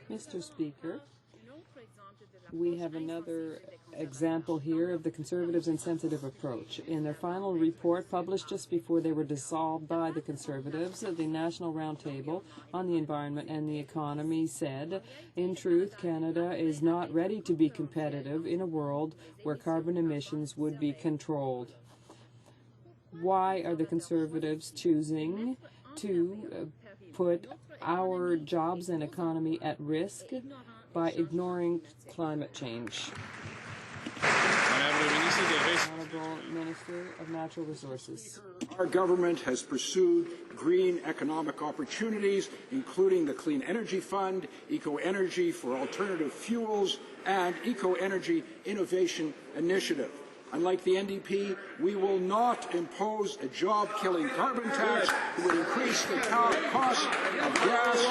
Mr. Speaker, we have another example here of the Conservatives' insensitive approach. In their final report, published just before they were dissolved by the Conservatives, the National Roundtable on the Environment and the Economy said, in truth, Canada is not ready to be competitive in a world where carbon emissions would be controlled. Why are the Conservatives choosing to put our jobs and economy at risk by ignoring climate change? Honourable Minister of Natural Resources. Our government has pursued green economic opportunities, including the Clean Energy Fund, Eco-Energy for Alternative Fuels, and Eco-Energy Innovation Initiative. Unlike the NDP, we will not impose a job-killing carbon tax that would increase the cost of gas,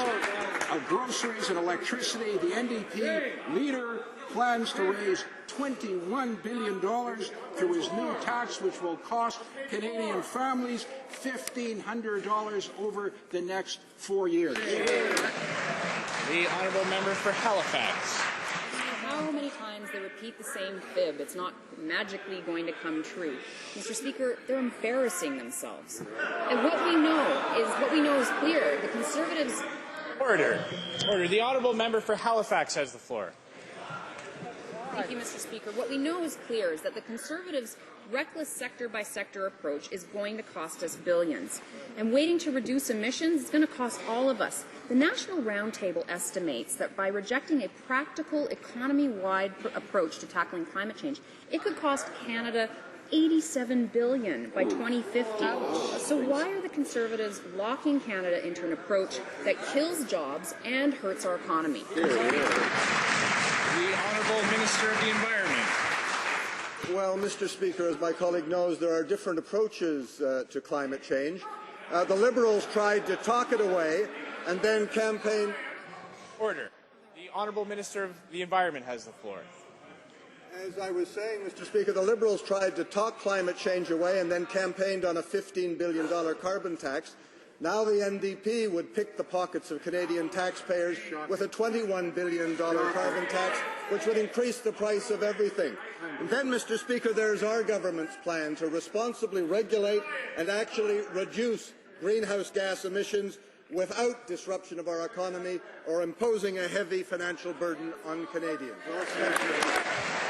of groceries and electricity. The NDP leader plans to raise $21 billion through his new tax, which will cost Canadian families $1,500 over the next 4 years. The honourable member for Halifax. How many times they repeat the same fib, it's not magically going to come true. Mr. Speaker, they're embarrassing themselves. And what we know is clear. The Conservatives... Order. The honourable member for Halifax has the floor. Thank you, Mr. Speaker. What we know is clear is that the Conservatives' reckless sector-by-sector approach is going to cost us billions. And waiting to reduce emissions is going to cost all of us. The National Roundtable estimates that by rejecting a practical, economy-wide approach to tackling climate change, it could cost Canada $87 billion by 2050. So why are the Conservatives locking Canada into an approach that kills jobs and hurts our economy? The Honourable Minister of the Environment. Well, Mr. Speaker, as my colleague knows, there are different approaches to climate change. The Liberals tried to talk it away and then campaigned... Order. The Honourable Minister of the Environment has the floor. As I was saying, Mr. Speaker, the Liberals tried to talk climate change away and then campaigned on a $15 billion carbon tax. Now the NDP would pick the pockets of Canadian taxpayers with a $21 billion carbon tax, which would increase the price of everything. And then, Mr. Speaker, there's our government's plan to responsibly regulate and actually reduce greenhouse gas emissions without disruption of our economy or imposing a heavy financial burden on Canadians. Thank you.